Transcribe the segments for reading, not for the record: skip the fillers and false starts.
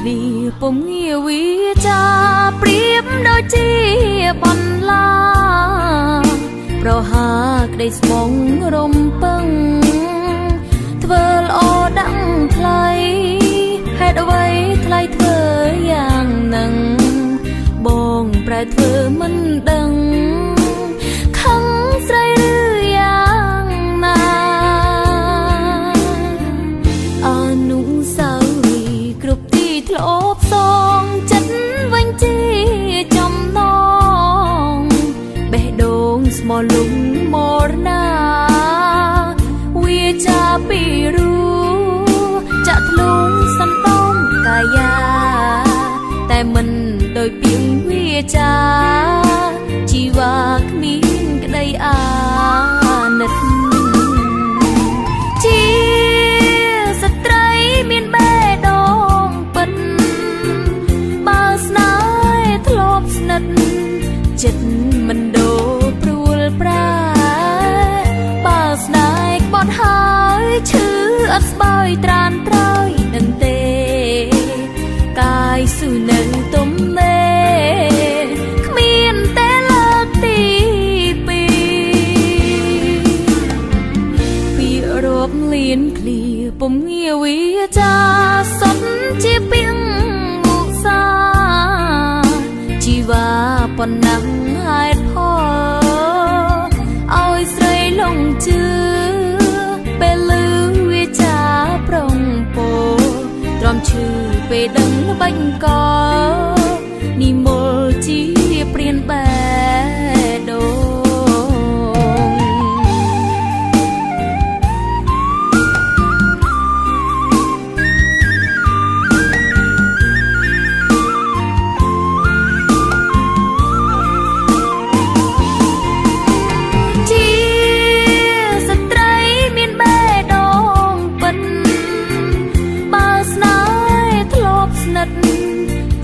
ลีពុំងាវាចាប្រៀបដូចជាបន្លាប្រហាក្តីស្មងរំពឹងធ្វើល្អដឹងថ្លៃហេតុអ្វីថ្លៃធ្វើយ៉ាងនឹងបងប្រែធ្វើមិនដឹងខឹងស្រីឬយ៉ាងណាអនុស្សាវរីយ៍គ្រប់ទីធ្លាប់សងចិត្តវិញជាចំណងបេះដូងស្មោះលំមរណាវាចាពីរូចាក់ធ្លុងសន្តំកាយាតែមិនដោយពីងវាចាជីវ៉ាគ្មានក្តីអាណិតជាស្ត្រីមានបេះដូងពិតបើស្នេហ៍ធ្លាប់ស្និទ្ធចិត្តមិនដូរព្រួលប្រែបើស្នេហ៍ក្បត់ហើយឈឺអត់ស្បើយត្រានត្រើយនឹងទេកាយស៊ូនៅទំនេរគ្មានតែលើកទីពីរពីរាប់លានឃ្លាពុំងាវាចាសុទ្ធជាពីងឧស្សាហ៍ជីវ៉ាប៉ុណ្ណឹងហេតុផលឲ្យស្រីលងជឿពេលលឺវាចាប្រងពោទ្រាំឈឺពេលដឹងល្បាញ់កនិមលជាព្រានបេះដូង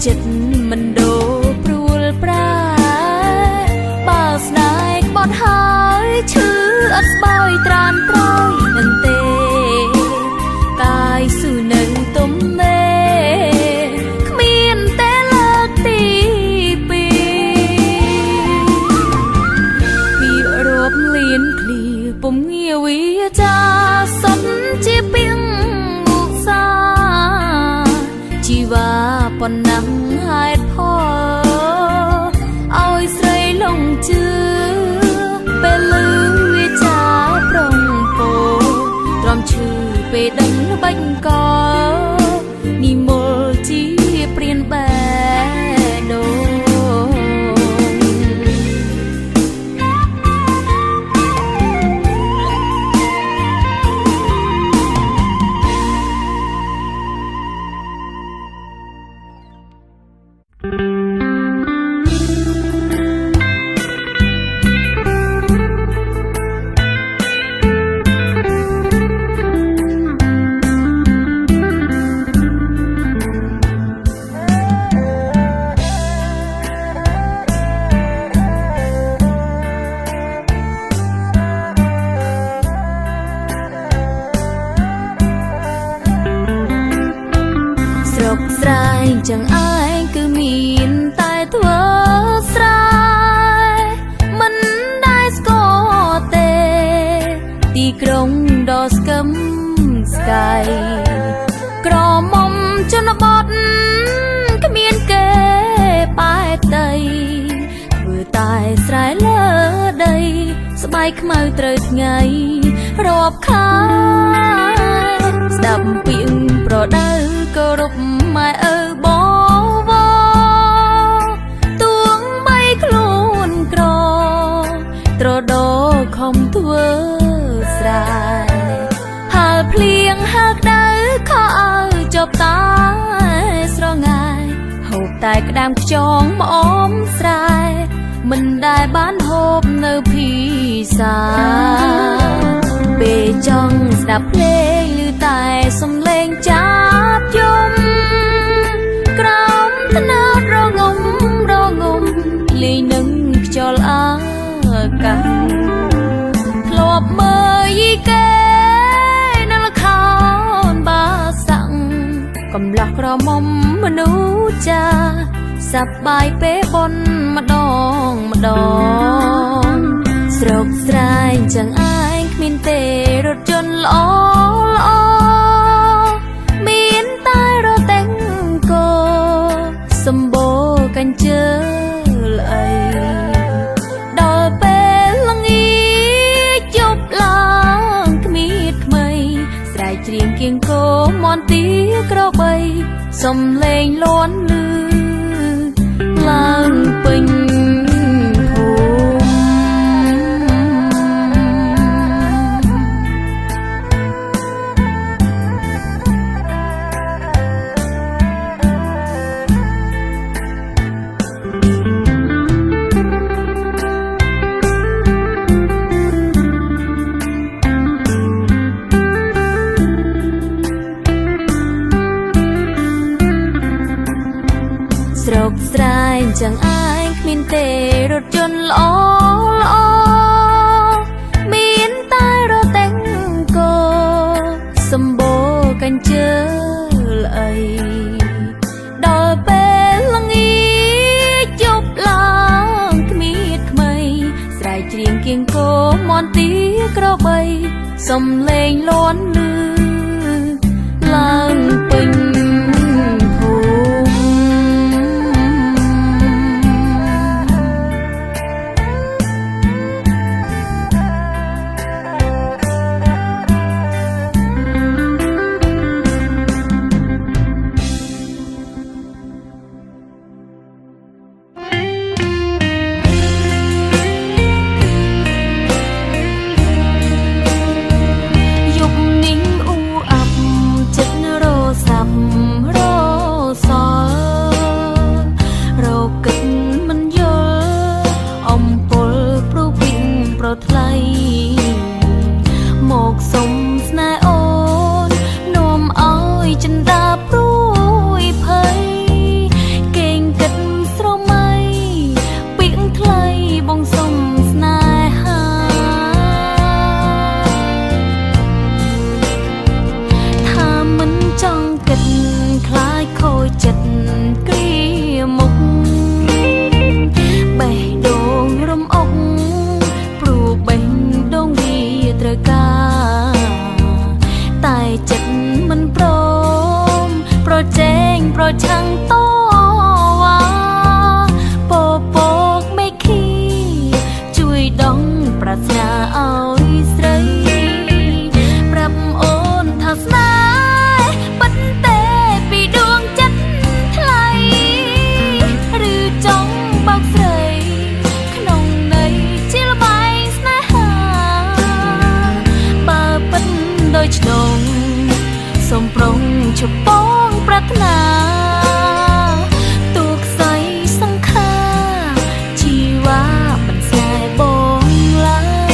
ចិត្តមិនដូរព្រួលប្រែបើស្នេហ៍ក្បត់ហើយឈឺអត់ស្បើយត្រានត្រើយនឹងទេកាយស៊ូនៅទំនេរគ្មានតែលើកទីពីរពីរាប់លានឃ្លាពុំងាវាចាសុទ្ធជាពីងឧស្សាហ៍ជីវ៉ាប៉ុណ្ណឹងហេតុផលឲ្យស្រីលងជឿពេលលឺវាចាប្រងពោទ្រាំឈឺពេលដឹងល្បាញ់កនិមលជាព្រានបេះដូងចឹងឯងគឺមានតែធ្វើស្រែមិនដែលស្គាល់ទេទីក្រុងដ៏ស្កឹមស្កៃក្រមុំជនបទគ្មានគេបែបដីធ្វើតែស្រែលើដីស្បែកខ្មៅត្រូវថ្ងៃរាប់ខាស្ដាប់ពីងប្រដៅគោរពម៉ែឪបងទួងបីខ្លួនក្រត្រដោខំធ្វើស្រែហាលភ្លៀងហាលក្ដៅខោឲ្យចប់តាស្រងាយហូបតែក្តាមខ្យងម្អមស្រែមិនដែលបានហូបនៅភីសាពេលចង់ស្ដាប់ភ្លេងឮតែសំឡេងចាប់យំក្រោមថ្នោតរងំលេងនឹងខ្យល់អាកាសធ្លាប់មើលយីគេនៅល្ខោនបាសាំងកំ ឡោះក្រមុំមនុស្សចាសប្បាយពេលបនម្ដងម្ដងស្រុកស្រែងចឹងឯងគ្មានទេរថយន្តល្អល្អមានតែរទេងគោសម្បូរកញ្ជើល្អីដល់ពេលល្ងាចយប់ឡើងគ្មានថ្មីស្រែកច្រៀងគៀងគោមន់ទីក្របីសំឡេងលាន់លឺឡើងពេញភូស្រុកស្រែងចឹងឯងគ្មានទេរថយន្តល្អល្អមានតែរទេងគោសម្បូរកញ្ជើល្អីដល់ពេលល្ងាចយប់ឡើងគ្មានថ្មីស្រែកច្រៀងគៀងគោមន់ទីក្របីសំឡេងលាន់លឺឡើងពេញថ្លៃមកសុំស្នេហ៍អូននាំឲ្យចិនដាព្រួយភ័យគេងគិតស្រមៃពាក្យថ្លៃបងសុំស្នេហាថាមិនចង់គិតខ្លាចខូចចិត្តគ្រាមុខបេះដូងរំអុកបេះដូងវាត្រូវការតែចិត្តមិនព្រមប្រជែងប្រឆាំងតវ៉ាពពកមេឃីជួយដងប្រាថ្នាឲ្យស្រីប្រាប់អូនថាស្នេហ៍ពិតទេពីដួងចិត្តថ្លៃឬចង់បោកស្រីក្នុងន័យជាល្បែងដោយឆ្នងសូមប្រុងជប៉ុងប្រាថ្នាទូខ្សែសង្ខាជីវ៉ាមិនស្នេហ៍បងឡើយ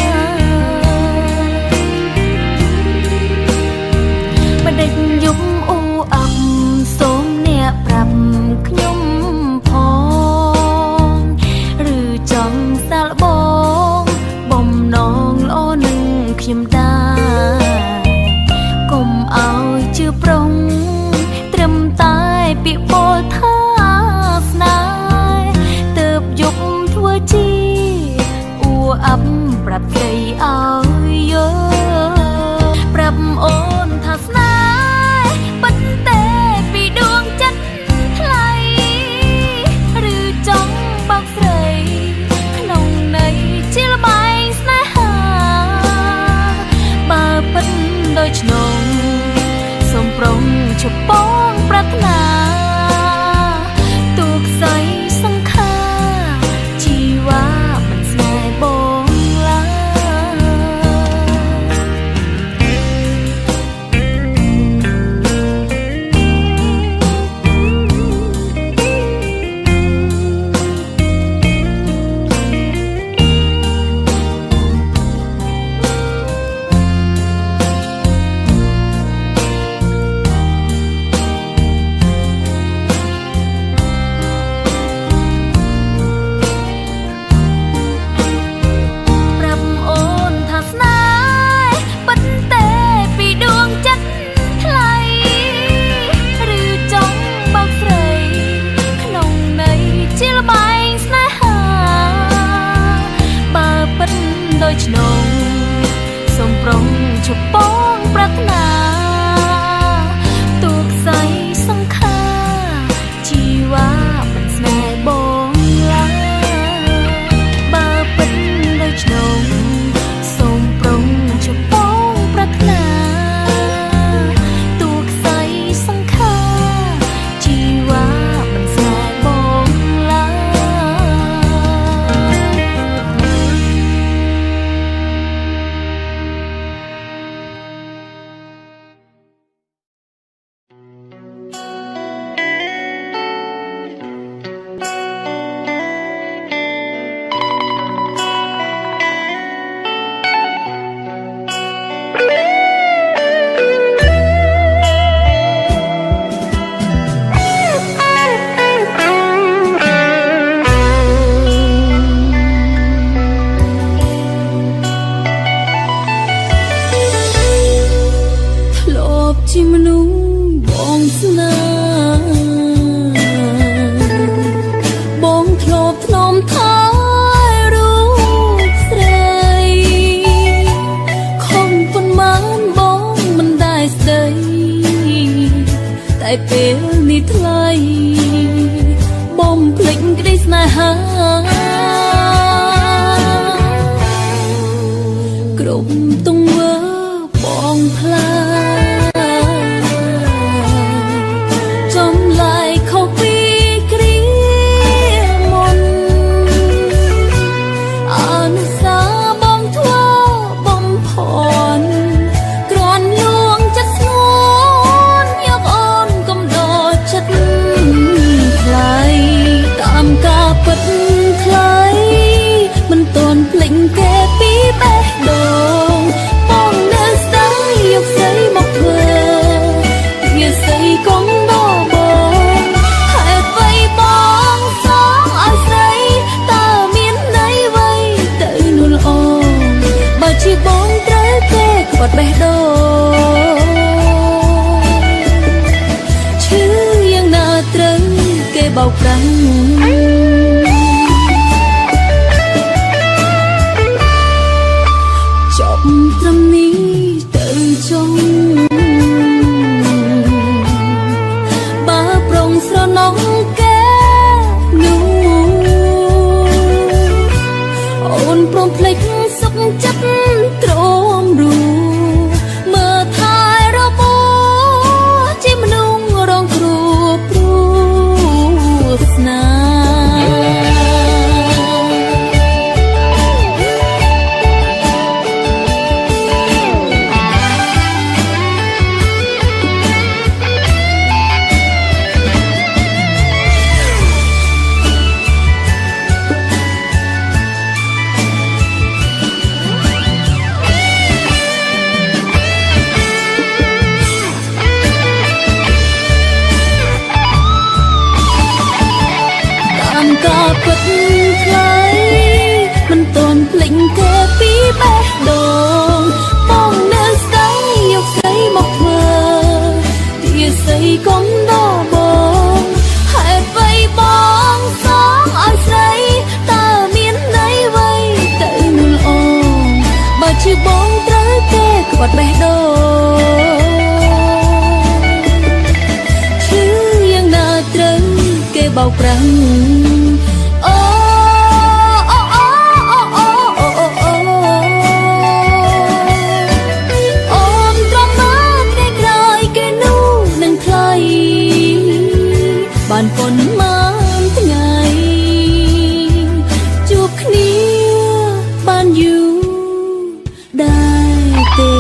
បដិញយប់អ៊ូអាប់សូមអ្នកប្រាប់ខ្ញុំផងឬចង់សាល់បងបំណងល្អនឹងខ្ញុំដែរជឿប្រុងត្រឹមតែពាក្យពោលថាស្នេហ៍ទើបយប់ធ្វើជាអ៊ូអាប់ប្រាប់ស្រីឲ្យយល់ប្រាប់អូនថាស្នេហ៍ពិតទេពីដួងចិត្តថ្លៃឬចង់បោកស្រីក្នុងន័យជាល្បែងស្នេហាបើពិតដោយឆ្នងសូមប្រុងជប៉ុងប្រាថ្នាទូខ្សែសង្ខាជីវ៉ាមិនស្នេហ៍បងឡើយ ស្នេហាគ្រប់ទង្វើបងផ្លាចំឡាយខុសពីគ្រាមុនអនុសាបងធ្វើបំផន់គ្រាន់លួងចិត្តស្ងួនយកអូនកុំដោចិត្តថ្លៃតាមការពិតថ្លៃមិនទាន់ភ្លេចគេពីបេះដូងបងនៅស្ដាយយកស្រីមកធ្វើវាស្រីកុំដោបងហេតុអ្វីបងសងឲ្យស្រីតើមានន័យអ្វីទៅនោះល្អបើជាបងត្រូវគេក្បត់បេះដូងឈឺយ៉ាងណាត្រូវគេបោកប្រាំងចប់ត្រឹមនេះទៅចុងបើប្រុងស្រណងគេនោះអូនព្រមភ្លេចសុខចិត្តទ្រាំរួមើលថែរបួជាមនុស្សរងគ្រោះព្រោះស្នាការពិតថ្លៃមិនទាន់ភ្លេចគេពីបេះដូងបងនៅស្ដាយយកស្រីមកធ្វើវាស្រីកុំដោបងហេតុអ្វីបងសងឲ្យស្រីតើមានន័យអ្វីទៅនោះល្អបើជាបងត្រូវគេក្បត់បេះដូងឈឺយ៉ាងណាត្រូវគេបោកប្រាំងបានប៉ុន្មានថ្ងៃជួបគ្នាបានយូរដែរទេ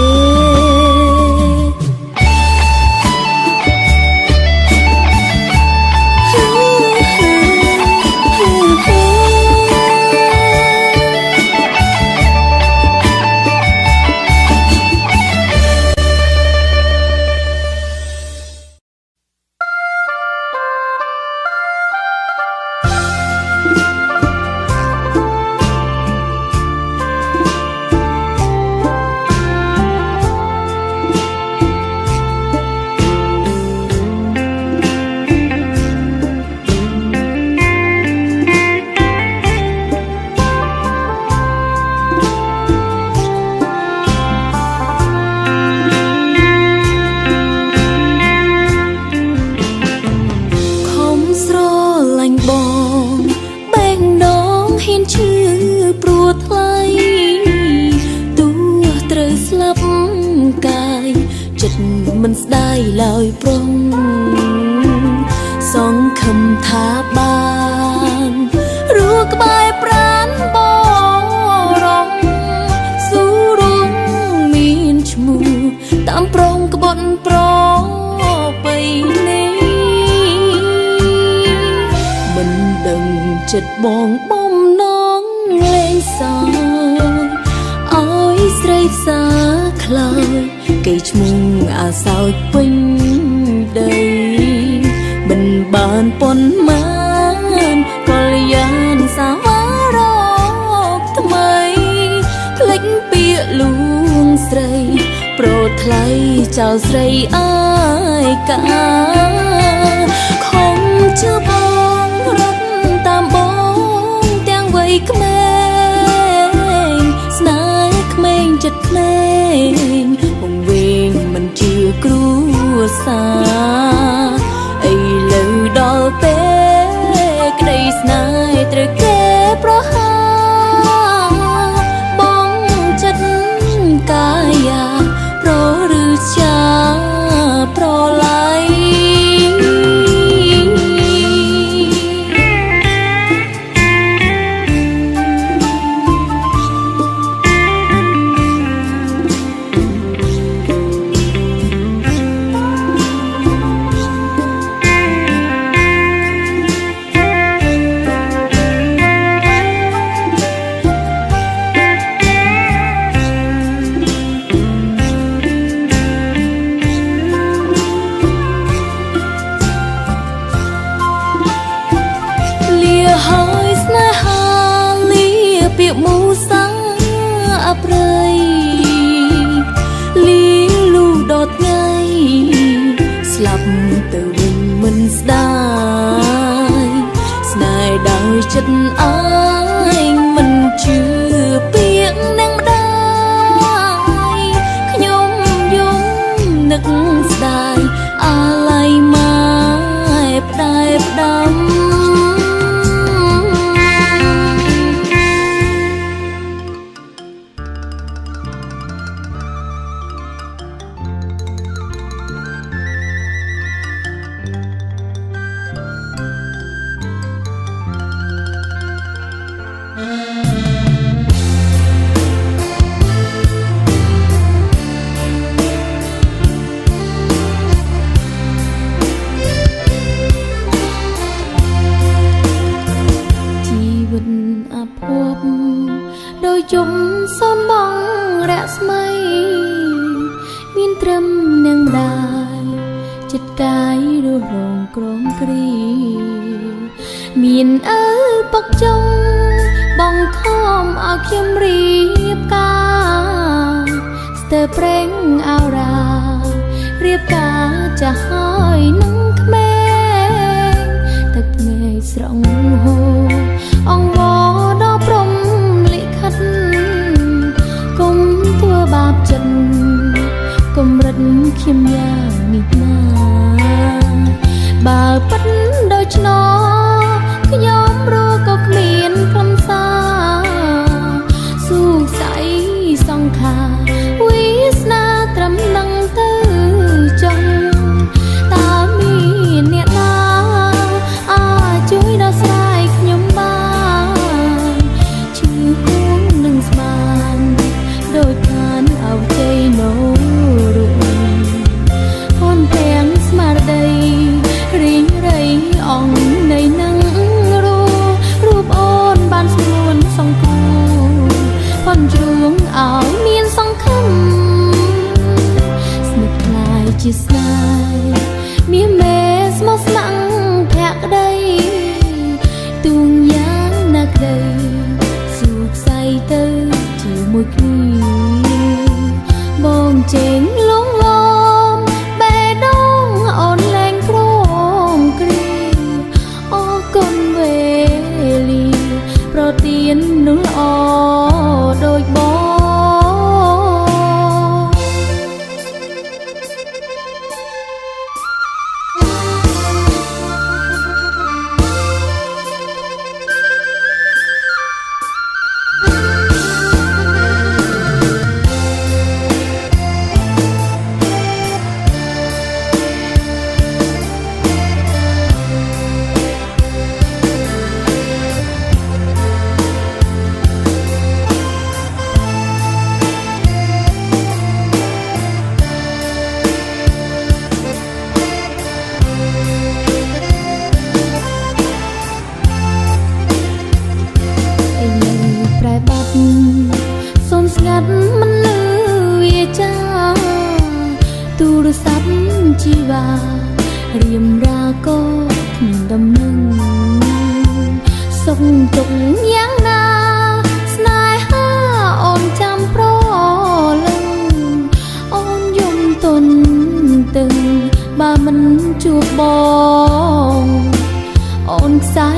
មិនស្ដាយឡើយប្រុងសង្ឃឹមថាបានរੂក្បែរប្រានបងរងស៊ូរួមមានឈ្មោះតាមប្រងក្បត់ប្របីនេះមិនដឹងចិត្តបងបំណងលេងសើឲ្យស្រីផ្សាខ្លោចគេឈ្មោះអាសោចពេញដីមិនបានប៉ុន្មានក៏យ៉ាងសាវារកថ្មីភ្លេចពាក្យលួងស្រីប្រថ្លៃចោលស្រីអាយកាខំជឿបងរត់តាមបងទាំងវ័យក្មេងស្នេហ៍ក្មេងចិត្តក្មេងមិនជឿគ្រួសារឥឡូវដល់ពេលក្តីស្នេហ៍ បមូសាអប្រៃលីលូដតថ្ងៃស្លាប់ទៅវិញមិនស្ដាយស្នេហ៍ដោយចិត្តអើយមិនជឿពាក្យនឹងម្ដាយខ្ញុំយំនឹកស្ដាយអាឡ័យម៉ែផ្ដែផ្ដាំដោយជុំសូនបងរស្មីមានត្រឹមនឹងដែរចិត្តកាយរស់រងក្រំគ្រីមានអើបុកចុងបងខំឲ្យខ្ញុំរៀបការស្ទើរប្រេងអោរារៀបការចាស់ហើយនឹងក្មេងទឹកភ្នែកស្រង់ហូរអង្វរដល់ព្រំគុំធ្វើបាបចិត្តកម្រិតខ្ញុំយ៉ាងនេះណាបើប៉ិនដូច្នោះខ្ញុំរស់ក៏គ្មានខ្លឹមសារស៊ូស័យសង្ខារវាសនាត្រឹមនឹងទៅចុងតើមានអ្នកណាអាចជួយដោះស្រាយខ្ញុំបានឈឺហួងនឹងស្មានដូចខានអវជ័យណូរូហនទាំងស្មារតីរីងរៃអងនៃនឹងរូបអូនបានស្រួនសង្គ្រោះផនជ្រួងឲ្យមានសង្ឃឹមស្និទ្ធខ្លាយជាស្នេហ៍មានមេស្មោះស្ម័គ្រភក្តីទូងយ៉ាងណាក្តីស៊ូខ្សៃទៅជាមួយគ្នាបងចេញលងលំបេះដូងអូនលែងក្រមគ្រីអរគុណវេលាប្រទាននោះល្អដូចបងសូមស្ងាត់មិនលឺវាចាទូរស័ព្ទជីវ៉ារៀមរាក៏គ្មានដំណឹងសុខទុក្ខយ៉ាងណាស្នេហាអូនចាំប្រលឹងអូនយំទន់ទឹងបើមិនជួបបងអូនខ្សែ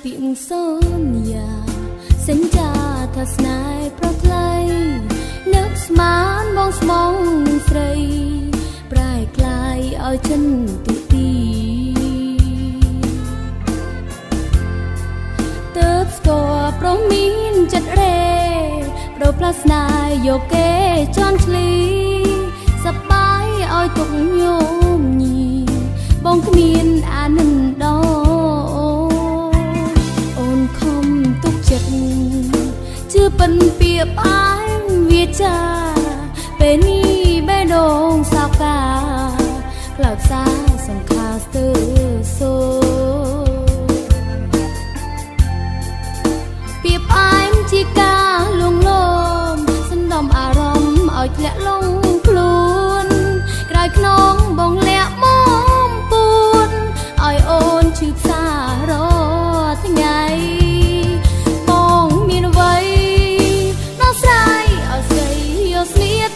ពាក្យសន្យាសញ្ចាថាស្នេហ៍ប្រថ្លៃនឹកស្មានបងស្មងស្រីប្រែក្លាយឲ្យចិនទូទីទៅស្គាល់ព្រមមានចិត្តរេប្រផ្លាស់ស្នេហ៍យកគេជន់ឆ្លីសប្បាយឲ្យទុកញោមញីបងគ្មានអានន្ទអូនខំទុកចិត្តជឿពិនពីបាយ ចាពេលនេះបេះដូងសោកកាក្លោបសាសង្ខារស្ទើរសូពីផ្អែមជាការលងលោមសំដំអារម្មណ៍ឲ្យធ្លាក់លងខ្លួនក្រោយខ្នងបងលាក់មកពួនឲ្យអូនឈឺផ្សាររាល់ថ្ងៃបងមានអ្វីដោះស្រាយឲ្យស្រីយកស្នៀត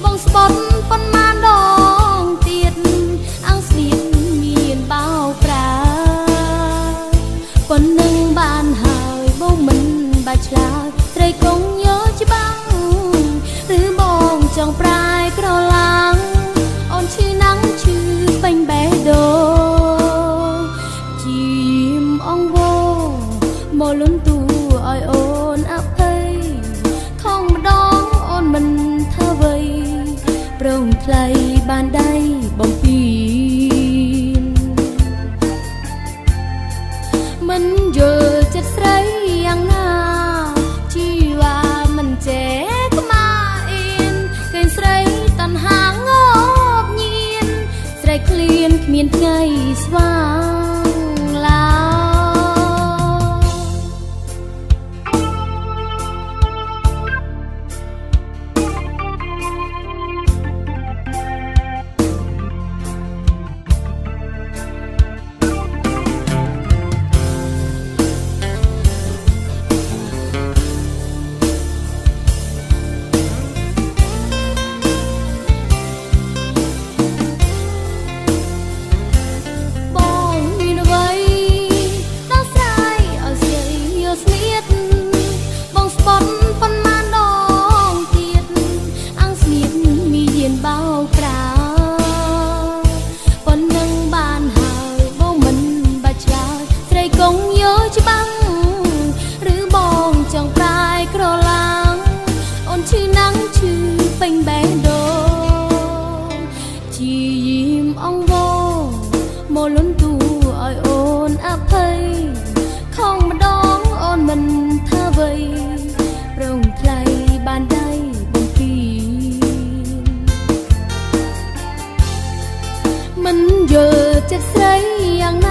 បងស្បត់ប៉ុន្មានដងទៀតអង្គស្នៀតមានបោកប្រាប៉ុណ្ណឹងបានហើយបងមិនបាច់ឆ្លើយស្រីគង់យកច្បាំងឬបងចង់ប្រែក្រឡាំងអូនឈឺណាំងឈឺពេញបេះដូងជីមអងវងមកលន់ទូឲ្យអូនអភ័យខំម្ដងអូនមិនថាអ្វីប្រងថ្លៃបានដៃបំពេញមិនយល់ចិត្តស្រីយ៉ាងណាជីវ៉ាមិនចេះក្មាអៀនឃើញស្រីតណ្ហាងប់ញៀនស្រីឃ្លានគ្មានថ្ងៃស្វាងឡើយពេញបេះដូងជាយាមអងវងមកលន់ទូឲ្យអូនអភ័យខំម្ដងអូនមិនថាអ្វីប្រងថ្លៃបានដៃបំពេញមិនយល់ចិត្តស្រីយ៉ាងណា